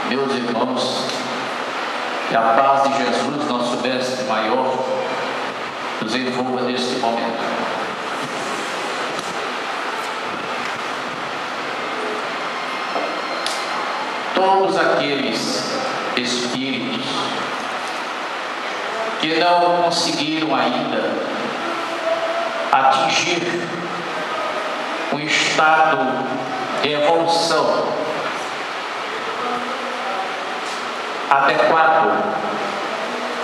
Meus irmãos, que a paz de Jesus, nosso mestre maior, nos envolva neste momento. Todos aqueles espíritos que não conseguiram ainda atingir um estado de evolução adequado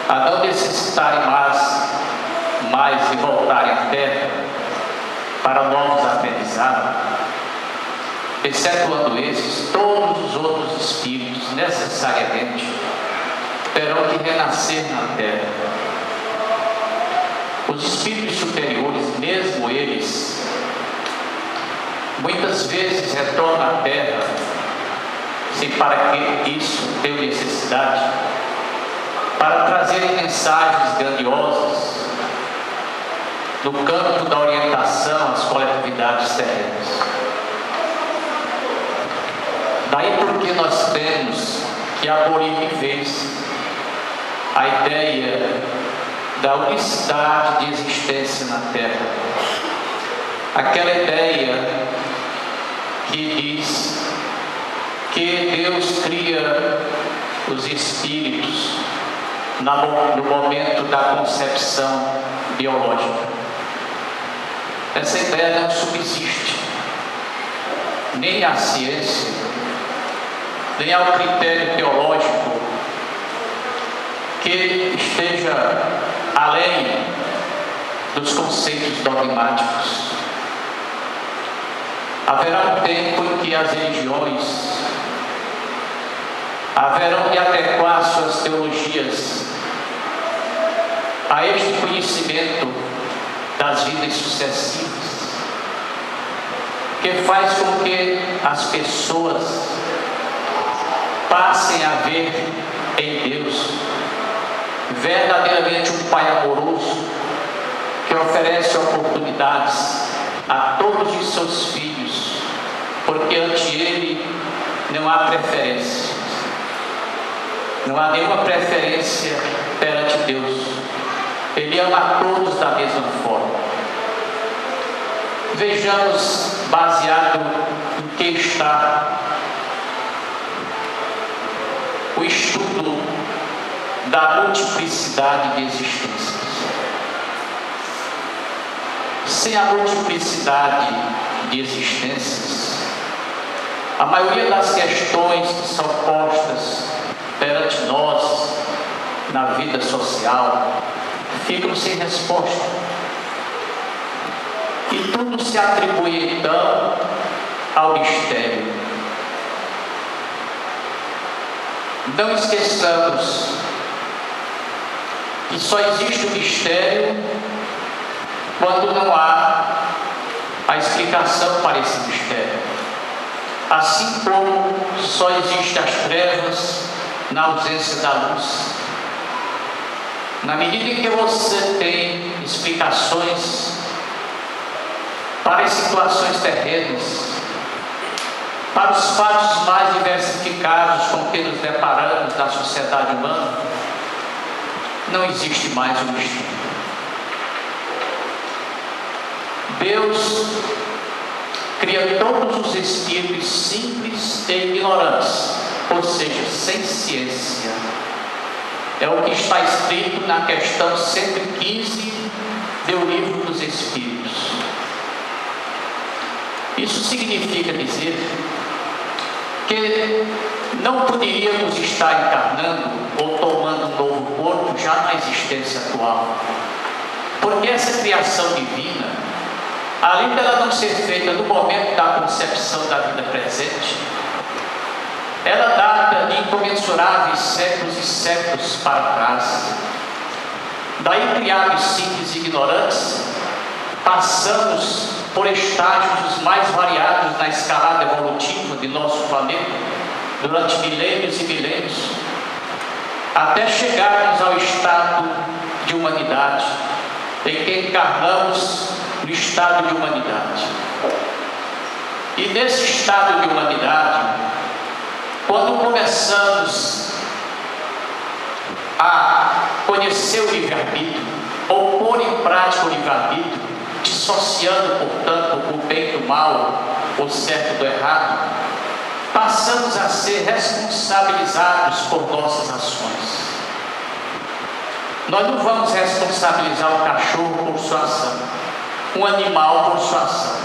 a não necessitarem mais de voltarem à Terra para novos aprendizados, excetuando esses, todos os outros espíritos necessariamente terão que renascer na Terra. Os espíritos superiores, mesmo eles, muitas vezes retornam à Terra, se para que isso tenha necessidade, para trazerem mensagens grandiosas no campo da orientação às coletividades terrenas. Daí porque nós temos que abolir de vez a ideia da unicidade de existência na Terra. Aquela ideia que diz que Deus cria os espíritos no momento da concepção biológica. Essa ideia não subsiste nem à ciência, nem ao critério teológico que esteja além dos conceitos dogmáticos. Haverá um tempo em que as religiões haverão de adequar suas teologias a este conhecimento das vidas sucessivas, que faz com que as pessoas passem a ver em Deus verdadeiramente um Pai amoroso que oferece oportunidades a todos os seus filhos, porque ante Ele não há preferência, não há nenhuma preferência perante Deus. Ele ama a todos da mesma forma. Vejamos baseado em que está o estudo da multiplicidade de existências. Sem a multiplicidade de existências, a maioria das questões que são postas perante nós na vida social ficam sem resposta. E tudo se atribui então ao mistério. Não esqueçamos que só existe o mistério quando não há a explicação para esse mistério. Assim como só existe as trevas na ausência da luz. Na medida em que você tem explicações para as situações terrenas, para os fatos mais diversificados com que nos deparamos na sociedade humana, não existe mais o mistério. Deus cria todos os espíritos simples e ignorantes, ou seja, sem ciência. É o que está escrito na questão 115 do Livro dos Espíritos. Isso significa dizer que não poderíamos estar encarnando ou tomando um novo corpo já na existência atual, porque essa criação divina, além dela não ser feita no momento da concepção da vida presente, ela data de incomensuráveis séculos e séculos para trás. Daí, criados simples e ignorantes, passamos por estágios os mais variados na escalada evolutiva de nosso planeta durante milênios e milênios, até chegarmos ao estado de humanidade, em que encarnamos no estado de humanidade. E nesse estado de humanidade, Quando começamos a conhecer o livre-arbítrio, ou pôr em prática o livre-arbítrio, dissociando, portanto, o bem do mal, o certo do errado, passamos a ser responsabilizados por nossas ações. Nós não vamos responsabilizar o cachorro por sua ação, um animal por sua ação,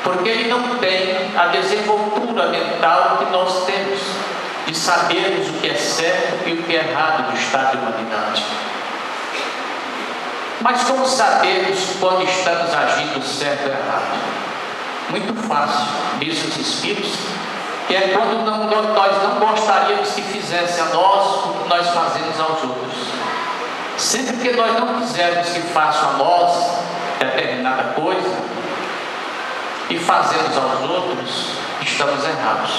porque ele não tem a desenvoltura mental que nós temos, de sabermos o que é certo e o que é errado do estado de humanidade. Mas como sabemos quando estamos agindo certo ou errado? Muito fácil, diz os Espíritos, que é quando nós não gostaríamos que fizesse a nós o que nós fazemos aos outros. Sempre que nós não quisermos que façam a nós determinada coisa e fazemos aos outros, estamos errados.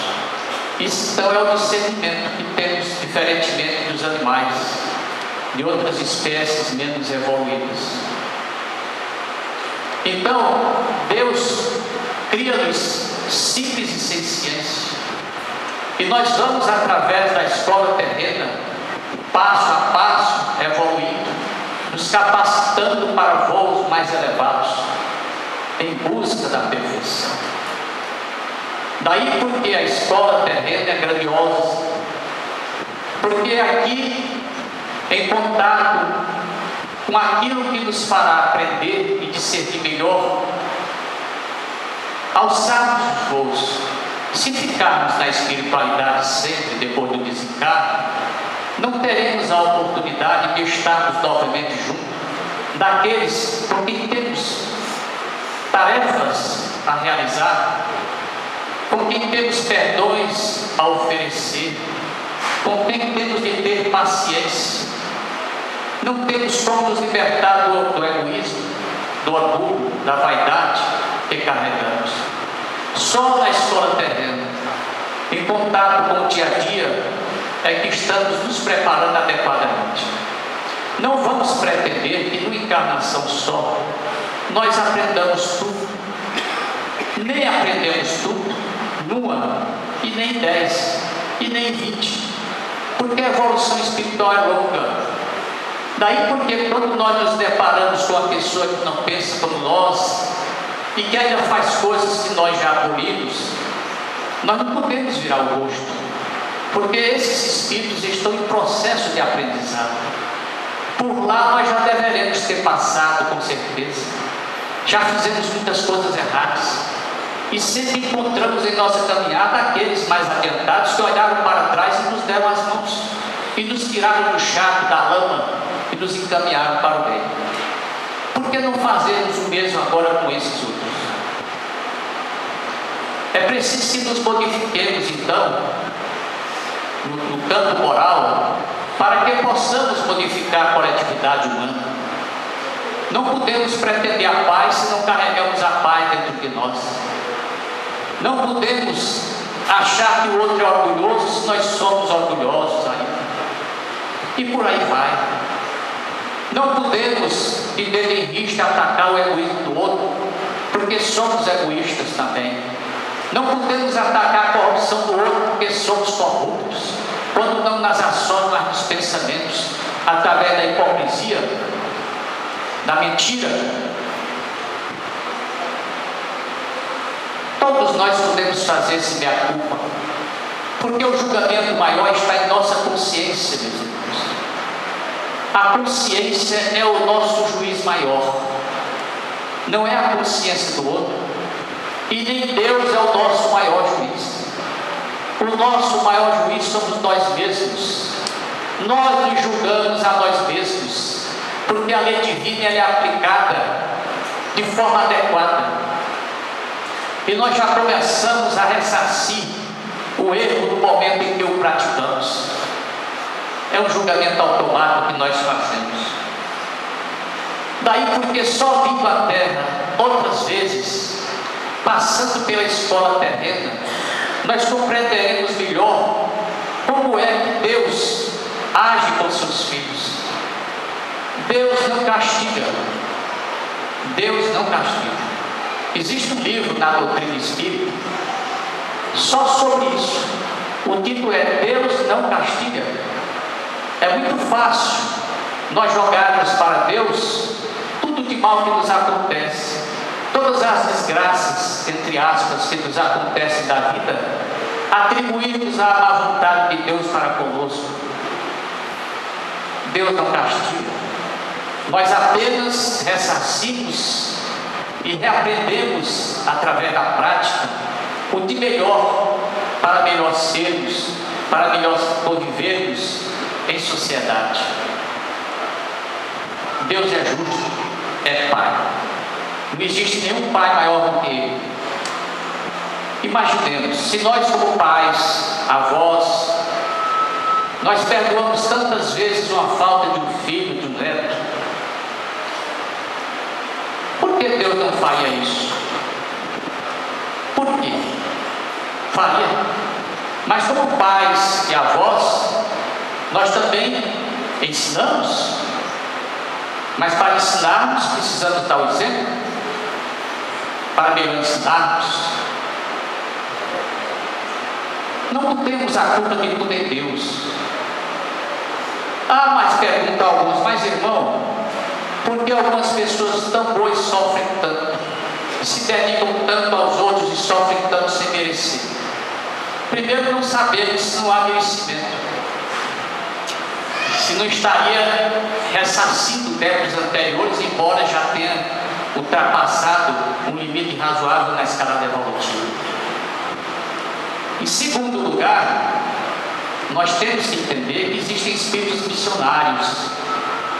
Isso então é o discernimento que temos, diferentemente dos animais, de outras espécies menos evoluídas. Então, Deus cria-nos simples e sem ciência, e nós vamos, através da escola terrena, passo a passo, evoluindo, nos capacitando para voos mais elevados, em busca da perfeição. Daí porque a escola terrena é grandiosa, porque aqui, em contato com aquilo que nos fará aprender e discernir melhor, alçarmos os voos. Se ficarmos na espiritualidade sempre depois do desencarne, não teremos a oportunidade de estarmos novamente juntos daqueles com quem temos tarefas a realizar, com quem temos perdões a oferecer, com quem temos de ter paciência. Não temos como nos libertar do egoísmo, do orgulho, da vaidade que carregamos. Só na escola terrena, em contato com o dia a dia, é que estamos nos preparando adequadamente. Não vamos pretender que numa encarnação só nós aprendamos tudo. Nem aprendemos tudo numa, e nem 10, e nem 20, porque a evolução espiritual é longa. Daí porque quando nós nos deparamos com uma pessoa que não pensa como nós e que ainda faz coisas que nós já abolimos, nós não podemos virar o rosto, porque esses espíritos estão em processo de aprendizado. Por lá nós já deveremos ter passado, com certeza. Já fizemos muitas coisas erradas e sempre encontramos em nossa caminhada aqueles mais adiantados que olharam para trás e nos deram as mãos e nos tiraram do charco, da lama, e nos encaminharam para o bem. Por que não fazermos o mesmo agora com esses outros? É preciso que nos modifiquemos então no campo moral, para que possamos modificar a coletividade humana. Não podemos pretender a paz se não carregamos a paz dentro de nós. Não podemos achar que o outro é orgulhoso se nós somos orgulhosos ainda. E por aí vai. Não podemos, de dedo em vista, atacar o egoísmo do outro, porque somos egoístas também. Não podemos atacar a corrupção do outro, porque somos corruptos, quando não nas ações, mas nos pensamentos, através da hipocrisia, da mentira. Todos nós podemos fazer esse meia-culpa, porque o julgamento maior está em nossa consciência, meus irmãos. A consciência é o nosso juiz maior, não é a consciência do outro, e nem Deus é o nosso maior juiz. O nosso maior juiz somos nós mesmos. Nós nos julgamos a nós mesmos, porque a lei divina ela é aplicada de forma adequada, e nós já começamos a ressarcir o erro no momento em que o praticamos. É um julgamento automático que nós fazemos. Daí porque só vindo à Terra outras vezes, passando pela escola terrena, nós compreenderemos melhor como é que Deus age com seus filhos. Deus não castiga. Deus não castiga. Existe um livro na doutrina espírita só sobre isso, O título é Deus não castiga. É muito fácil nós jogarmos para Deus tudo de mal que nos acontece, todas as desgraças, entre aspas, que nos acontecem da vida, atribuirmos à má vontade de Deus para conosco. Deus não castiga. Nós apenas ressarcimos e reaprendemos através da prática o de melhor para melhor sermos, para melhor convivermos em sociedade. Deus é justo, é Pai. Não existe nenhum Pai maior do que Ele. Imaginemos, se nós como pais, avós, nós perdoamos tantas vezes uma falta de um filho, de um neto, por que Deus não faria isso? Por quê? Faria. Mas como pais e avós, nós também ensinamos. Mas para ensinarmos, precisamos dar o exemplo. Para melhor ensinarmos. Não temos a culpa de tudo em Deus. Mas pergunta alguns, mas irmão, por que algumas pessoas tão boas sofrem tanto? Se dedicam tanto aos outros e sofrem tanto sem merecer? Primeiro, não sabemos se não há merecimento, se não estaria ressarcindo débitos anteriores, embora já tenha ultrapassado um limite razoável na escala evolutiva. Em segundo lugar, nós temos que entender que existem espíritos missionários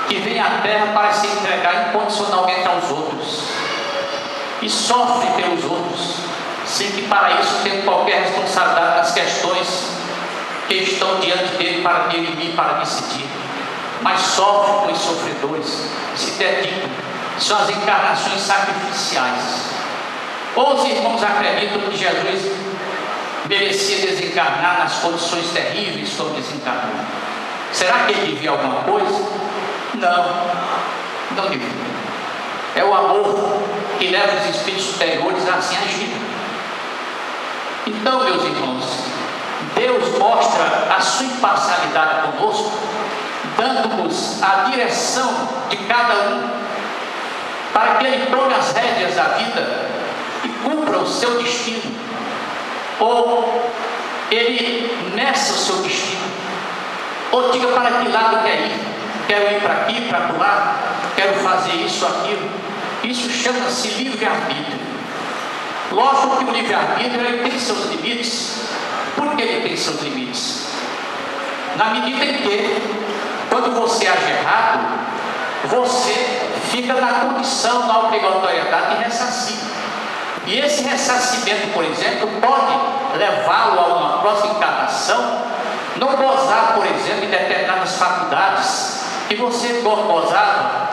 que vêm à Terra para se entregar incondicionalmente aos outros e sofrem pelos outros, sem que para isso tenham qualquer responsabilidade nas questões que estão diante dele para dirimir, para decidir, mas sofrem com os sofredores, se dedicam, são as encarnações sacrificiais. Ou os irmãos acreditam que Jesus merecia desencarnar nas condições terríveis como desencarnou? Será que ele devia alguma coisa? Não devia. É o amor que leva os espíritos superiores a assim agir. Então, meus irmãos, Deus mostra a sua imparcialidade conosco, dando-nos a direção de cada um, para que ele tome as rédeas da vida e cumpra o seu destino, ou ele meça o seu destino, ou diga para que lado quer ir. Quero ir para aqui, para lá, quero fazer isso, aquilo. Isso chama-se livre-arbítrio. Lógico que o livre-arbítrio ele tem seus limites. Por que ele tem seus limites? Na medida em que, quando você age errado, você fica na condição, na obrigatoriedade de ressarcir. E esse ressarcimento, por exemplo, pode levá-lo a uma próxima encarnação, não gozar, por exemplo, de determinadas faculdades que você gozava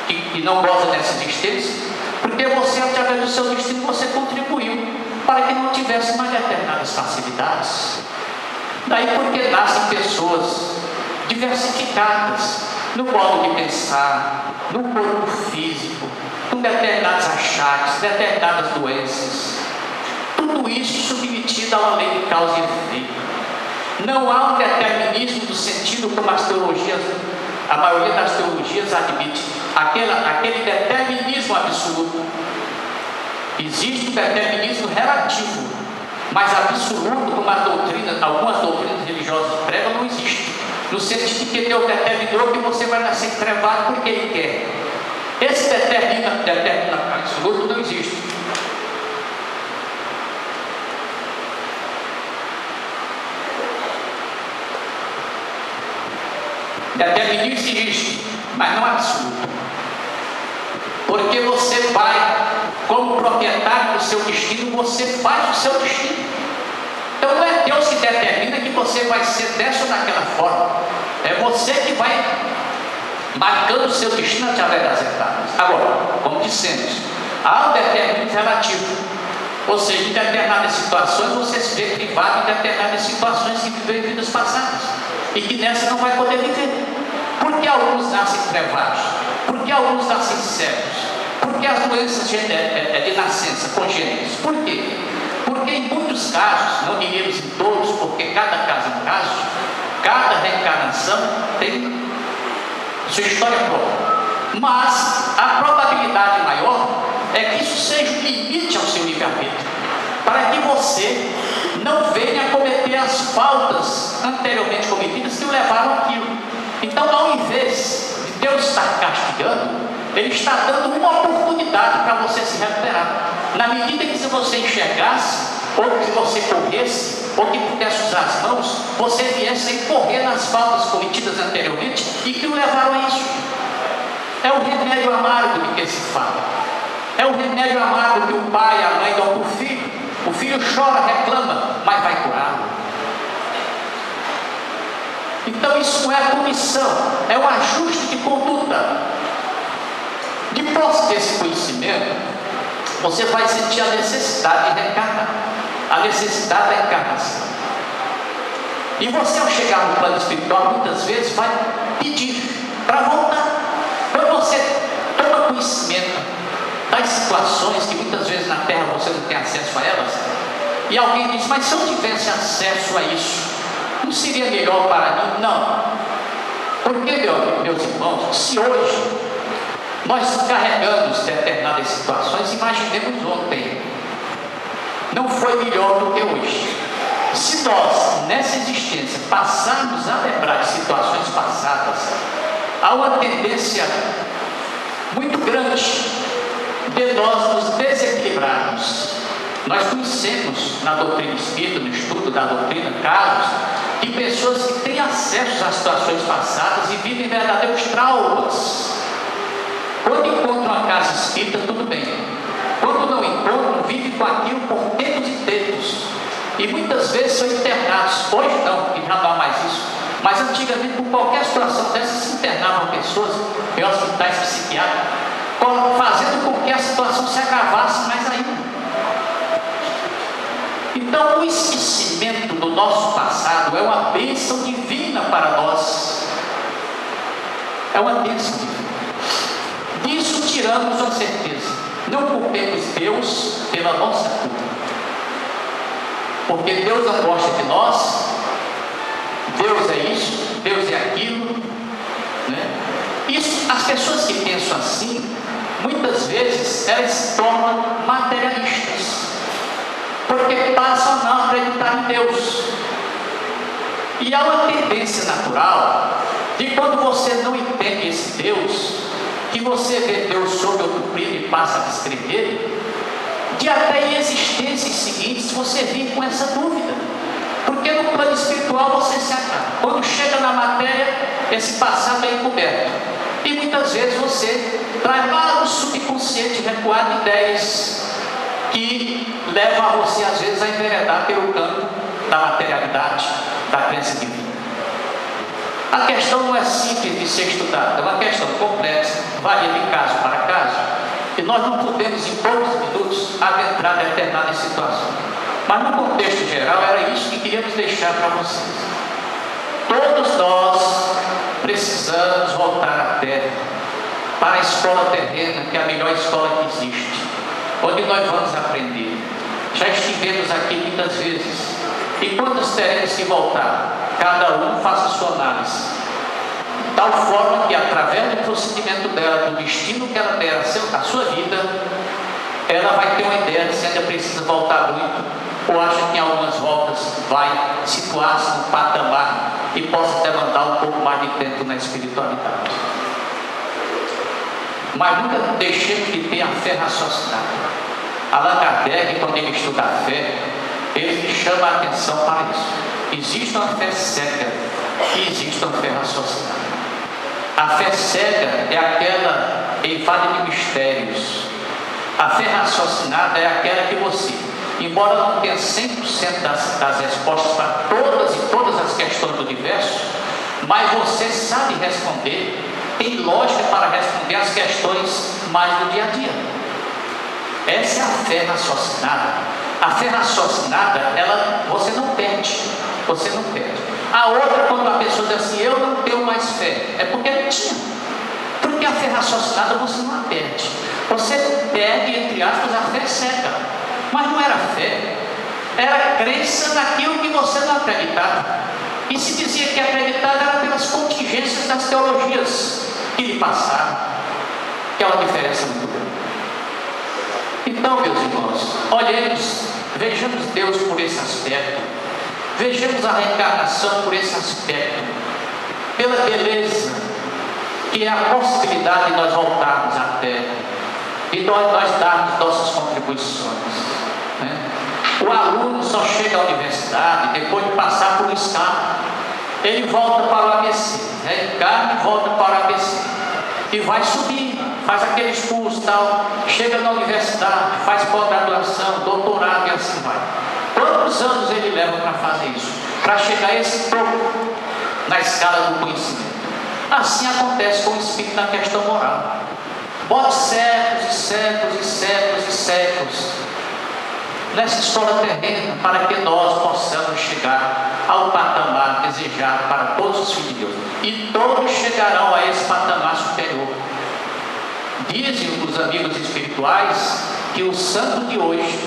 e não goza nessa existência, porque você, através do seu destino, você contribuiu para que não tivesse mais determinadas facilidades. Daí porque nascem pessoas diversificadas no modo de pensar, no corpo físico, com determinados achaques, determinadas doenças. Tudo isso submetido a uma lei de causa e efeito. Não há um determinismo do sentido como as teologias, a maioria das teologias admite, aquele determinismo absoluto. Existe um determinismo relativo, mas absoluto, como algumas doutrinas religiosas pregam, não existe. No sentido de que Deus determinou que você vai nascer entrevado porque Ele quer. Esse determina absoluto não existe. Determinismo existe, mas não absoluto. Porque você vai, como proprietário do seu destino, você faz o seu destino. Então não é Deus que determina que você vai ser dessa ou daquela forma. É você que vai marcando o seu destino através das etapas. Agora, como dissemos, há um determinismo relativo. Ou seja, em determinadas situações você se vê privado em determinadas situações que viveu em vidas passadas e que nessa não vai poder viver. Por que alguns nascem trevados? Por que alguns nascem cegos? Por que as doenças de nascença, congênitas? Por quê? Porque em muitos casos, não diremos em todos, porque cada caso é um caso, cada reencarnação tem sua história própria. Mas a probabilidade maior é que isso seja um limite ao seu livre-arbítrio, para que você não venha a cometer as faltas anteriormente cometidas que o levaram àquilo. Então, ao invés de Deus estar castigando, Ele está dando uma oportunidade para você se recuperar. Na medida que se você enxergasse, ou que você corresse, ou que pudesse usar as mãos, você viesse a correr nas faltas cometidas anteriormente e que o levaram a isso. É o remédio amargo de que se fala. É o remédio amargo que o pai e a mãe dão para o filho. O filho chora, reclama, mas vai curá-lo. Então isso não é punição, é um ajuste de conduta. De posse desse conhecimento, você vai sentir a necessidade de reencarnar, a necessidade da encarnação. E você, ao chegar no plano espiritual, muitas vezes vai pedir para voltar. Quando você toma conhecimento das situações que muitas vezes na Terra você não tem acesso a elas, e alguém diz, mas se eu tivesse acesso a isso, não seria melhor para mim? Não. Porque, meus irmãos, se hoje nós carregamos determinadas situações, imaginemos ontem, não foi melhor do que hoje. Se nós, nessa existência, passarmos a lembrar de situações passadas, há uma tendência muito grande de nós nos desequilibrarmos. Nós conhecemos na doutrina espírita, no estudo da doutrina, casos de pessoas que têm acesso às situações passadas e vivem verdadeiros traumas. Quando encontram a casa espírita, tudo bem. Quando não encontram, vivem com aquilo por tempos e tempos. E muitas vezes são internados. Hoje não, porque já não há mais isso. Mas antigamente, por qualquer situação dessa, se internavam pessoas em hospitais psiquiátricos, fazendo com que a situação se agravasse mais ainda. Então, o esquecimento do nosso passado é uma bênção divina para nós. É uma bênção divina. Disso tiramos a certeza. Não culpemos Deus pela nossa culpa. Porque Deus não gosta de nós. Deus é isso, Deus é aquilo, né? Isso, as pessoas que pensam assim, muitas vezes elas se tornam materialistas, porque passam a não acreditar em Deus. E há uma tendência natural de quando você não entende esse Deus, que você vê Deus sob outro prisma e passa a descrever, de até em existências seguintes você vir com essa dúvida. Porque no plano espiritual você se acaba. Quando chega na matéria, esse passado é encoberto. E muitas vezes você traz lá no subconsciente recuado ideias que levam a você, às vezes, a enveredar pelo campo da materialidade, da crença divina. A questão não é simples de ser estudada, é uma questão complexa, varia de caso para caso. E nós não podemos, em poucos minutos, adentrar determinadas situações. Mas no contexto geral, era isso que queríamos deixar para vocês. Todos nós precisamos voltar à Terra, para a escola terrena, que é a melhor escola que existe, onde nós vamos aprender. Já estivemos aqui muitas vezes. E quantas teremos que voltar? Cada um faça a sua análise. De tal forma que, através do procedimento dela, do destino que ela der à sua vida, ela vai ter uma ideia de se ainda precisa voltar muito, ou acha que em algumas voltas vai situar-se no patamar e possa demandar um pouco mais de tempo na espiritualidade. Mas nunca deixemos de ter a fé raciocinada. Allan Kardec, quando ele estuda a fé, ele chama a atenção para isso. Existe uma fé cega e existe uma fé raciocinada. A fé cega é aquela invade de mistérios. A fé raciocinada é aquela que você, embora não tenha 100% das respostas para todas as questões do universo, mas você sabe responder, tem lógica para responder as questões mais do dia a dia. Essa é a fé raciocinada. A fé raciocinada, você não perde. Você não perde. A outra, quando a pessoa diz assim, eu não tenho mais fé, é porque não tinha. Porque a fé raciocinada você não a perde. Você perde, entre aspas, a fé cega. Mas não era fé. Era crença naquilo que você não acreditava. E se dizia que acreditava era pelas contingências das teologias que lhe passaram, que é uma diferença muito grande. Então, meus irmãos, olhemos, vejamos Deus por esse aspecto, vejamos a reencarnação por esse aspecto, pela beleza que é a possibilidade de nós voltarmos à Terra e nós darmos nossas contribuições, né? O aluno só chega à universidade depois de passar por um escala. Ele volta para o ABC, reencarna e volta para o ABC e vai subir, faz aqueles cursos tal, chega na universidade, faz pós-graduação, doutorado e assim vai. Quantos anos ele leva para fazer isso? Para chegar a esse topo na escala do conhecimento. Assim acontece com o espírito na questão moral. Bote séculos e séculos e séculos e séculos nessa escola terrena para que nós possamos chegar ao patamar desejado para todos os filhos de Deus. E todos chegarão a esse patamar superior. Dizem os amigos espirituais que o santo de hoje,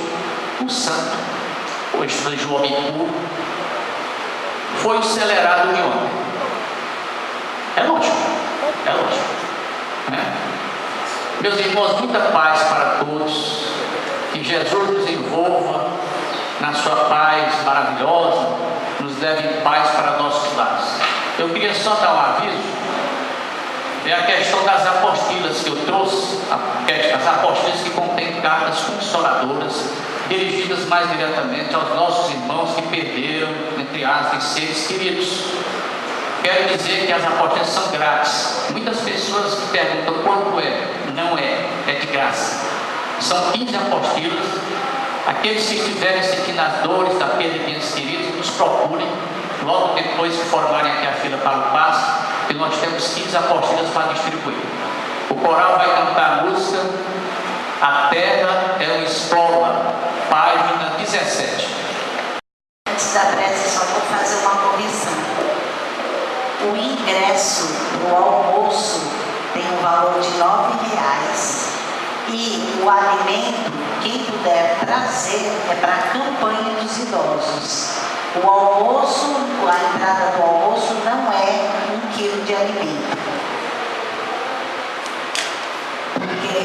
o santo, hoje João puro, foi acelerado de ontem. É lógico, né? Meus irmãos, muita paz para todos. Que Jesus nos envolva na sua paz maravilhosa, nos leve em paz para nossos lares. Eu queria só dar um aviso. É a questão das apostilas que eu trouxe, as apostilas que contêm cartas consoladoras, dirigidas mais diretamente aos nossos irmãos que perderam, entre aspas, seres queridos. Quero dizer que as apostilas são grátis. Muitas pessoas me perguntam quanto é. Não é, é de graça. São 15 apostilas. Aqueles que estiverem sentindo as dores da perda de entes queridos, nos procurem. Logo depois que formarem aqui a fila para o passe, e nós temos 15 apostilas para distribuir. O coral vai cantar a música A Terra é uma Escola, página 17. Antes da prece, só vou fazer uma correção. O ingresso do almoço tem um valor de R$9. E o alimento, quem puder trazer, é para a campanha dos idosos. O almoço, a entrada do almoço não é 1 quilo de alimento. Porque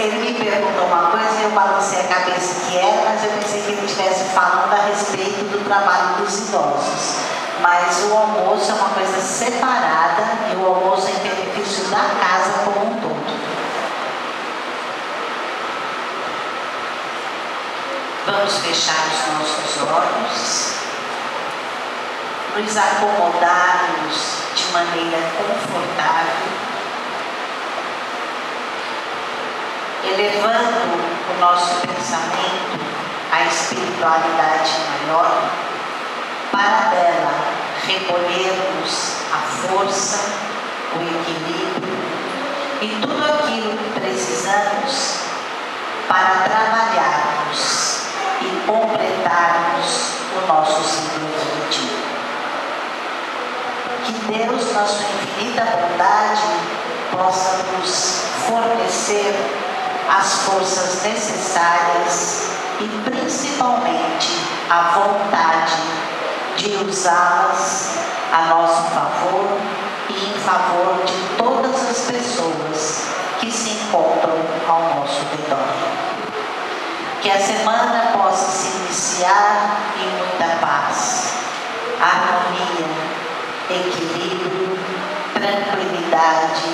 ele me perguntou uma coisa e eu balancei a cabeça que era, mas eu pensei que ele estivesse falando a respeito do trabalho dos idosos. Mas o almoço é uma coisa separada e o almoço é em benefício da casa como um todo. Vamos fechar os nossos olhos, nos acomodarmos de maneira confortável, elevando o nosso pensamento à espiritualidade maior, para dela recolhermos a força, o equilíbrio e tudo aquilo que precisamos para trabalharmos e completarmos o nosso ciclo evolutivo. Que Deus, na sua infinita bondade, possa nos fornecer as forças necessárias e principalmente a vontade de usá-las a nosso favor e em favor de todas as pessoas que se encontram ao nosso redor. Que a semana possa se iniciar em muita paz, harmonia, equilíbrio, tranquilidade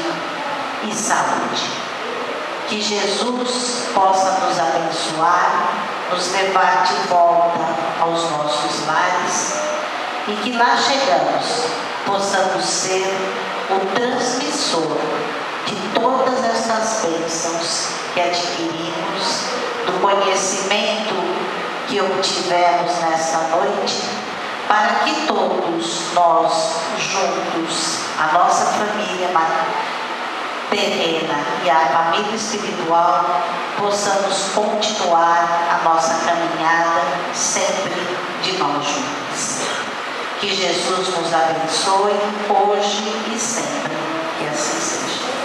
e saúde. Que Jesus possa nos abençoar, nos levar de volta aos nossos lares e que lá chegamos, possamos ser o transmissor de todas essas bênçãos que adquirimos, do conhecimento que obtivemos nesta noite, para que todos nós juntos, a nossa família terrena e a família espiritual, possamos continuar a nossa caminhada sempre de mãos juntas. Que Jesus nos abençoe hoje e sempre, que assim seja.